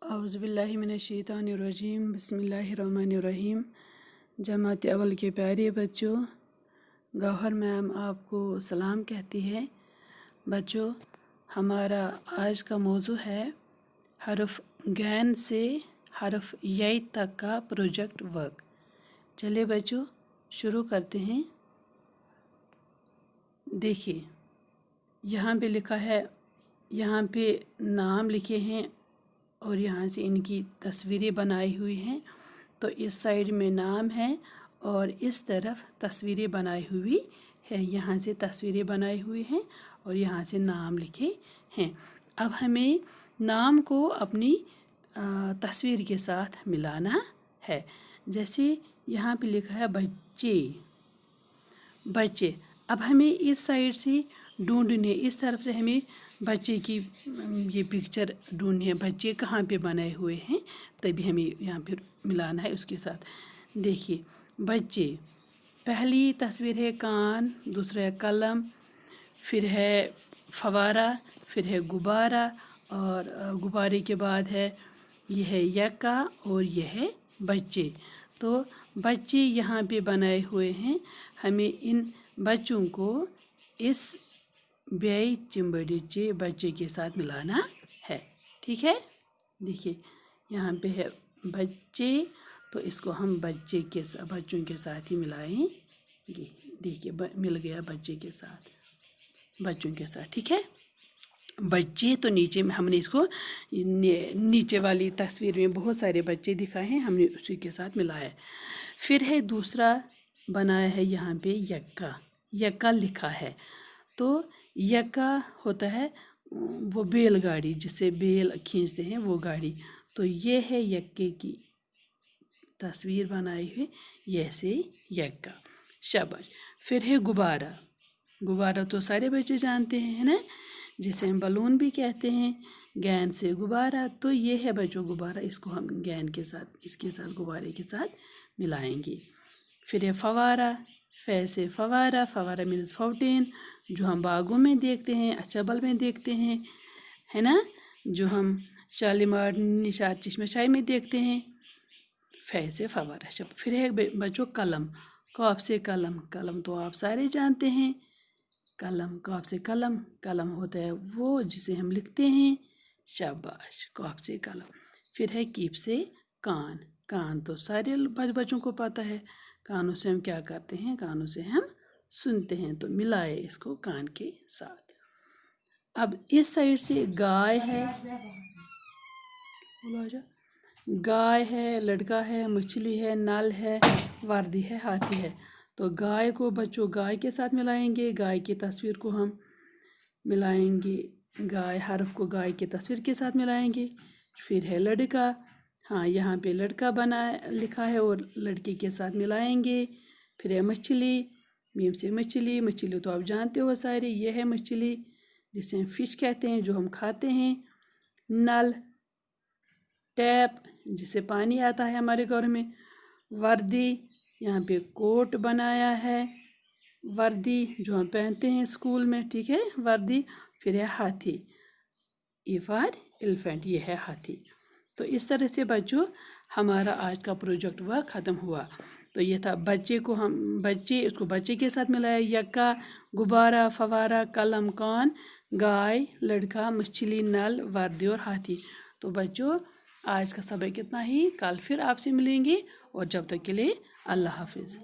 औज़ुबिल्लाहिमिनश्शैतानिर्रजीम बिस्मिल्लाहिर्रहमानिर्रहीम। जमात अव्वल के प्यारे बच्चों, गौहर मैम आपको सलाम कहती है। बच्चों, हमारा आज का मौजू है हरफ गैन से हरफ य तक का प्रोजेक्ट वर्क। चलिए बच्चों शुरू करते हैं। देखिए यहाँ पे लिखा है, यहाँ पे नाम लिखे हैं और यहाँ से इनकी तस्वीरें बनाई हुई हैं। तो इस साइड में नाम है और इस तरफ तस्वीरें बनाई हुई है। यहाँ से तस्वीरें बनाई हुई हैं और यहाँ से नाम लिखे हैं। अब हमें नाम को अपनी तस्वीर के साथ मिलाना है। जैसे यहाँ पे लिखा है बच्चे, बच्चे। अब हमें इस साइड से ढूंढने, इस तरफ से हमें बच्चे की ये पिक्चर ढूंढनी है। बच्चे कहाँ पे बनाए हुए हैं तभी हमें यहाँ पे मिलाना है उसके साथ। देखिए बच्चे, पहली तस्वीर है कान, दूसरा है कलम, फिर है फवारा, फिर है गुब्बारा और गुब्बारे के बाद है यह है यक्का और यह है बच्चे। तो बच्चे यहाँ पे बनाए हुए हैं। हमें इन बच्चों को इस बेई चिंबड़ीचे बच्चे के साथ मिलाना है। ठीक है, देखिए यहाँ पे है बच्चे, तो इसको हम बच्चों के साथ ही मिलाएंगे। देखिए मिल गया बच्चे के साथ, बच्चों के साथ। ठीक है, बच्चे तो नीचे में हमने इसको नीचे वाली तस्वीर में बहुत सारे बच्चे दिखाए हैं, हमने उसी के साथ मिलाया है। फिर है दूसरा बनाया है यहाँ पे यक्का, यक्का लिखा है। तो यक्का होता है वो बैलगाड़ी, जिससे बैल खींचते हैं वो गाड़ी। तो ये है यक्के की तस्वीर बनाई हुई, ये से यक्का। शाबाश। फिर है गुब्बारा, गुब्बारा तो सारे बच्चे जानते हैं, है ना, जिसे हम बलून भी कहते हैं। गैन से गुब्बारा, तो ये है बच्चों गुब्बारा, इसको हम गैन के साथ, इसके साथ गुब्बारे के साथ मिलाएंगे। फिर है फवारा, फै से फवारा, फवारा मीन्स फाउंटेन, जो हम बागों में देखते हैं, अचंबल में देखते हैं, है ना, जो हम शालीमार, निशात, चश्मशाही में देखते हैं। फै से फवारा। फिर है बच्चों कलम, कॉफ से कलम, कलम तो आप सारे जानते हैं। कलम, कॉफ से कलम, कलम होता है वो जिसे हम लिखते हैं। शाबाश, कॉफ से कलम। फिर है कीप से कान, कान तो सारे बच्चों को पता है। कानों से हम क्या करते हैं, कानों से हम सुनते हैं। तो मिलाए इसको कान के साथ। अब इस साइड से गाय है, गाय है, लड़का है, मछली है, नल है, वर्दी है, हाथी है। तो गाय को बच्चों गाय के साथ मिलाएंगे, गाय की तस्वीर को हम मिलाएंगे, गाय हरफ को गाय की तस्वीर के साथ मिलाएंगे। फिर है लड़का, हाँ यहाँ पे लड़का बना लिखा है और लड़के के साथ मिलाएंगे। फिर है मछली, मीम से मछली, मछली तो आप जानते हो सारे, ये है मछली जिसे हम फिश कहते हैं, जो हम खाते हैं। नल, टैप जिससे पानी आता है हमारे घर में। वर्दी, यहाँ पे कोट बनाया है, वर्दी जो हम पहनते हैं स्कूल में, ठीक है, वर्दी। फिर है हाथी, ई फॉर एलिफेंट, ये है हाथी। तो इस तरह से बच्चों हमारा आज का प्रोजेक्ट वर्क ख़त्म हुआ। तो ये था बच्चे को हम उसको बच्चे के साथ मिलाया, यक्का, गुब्बारा, फवारा, कलम, कान, गाय, लड़का, मछली, नल, वर्दी और हाथी। तो बच्चों आज का सबक इतना ही, कल फिर आपसे मिलेंगे और जब तक के लिए अल्लाह हाफिज़।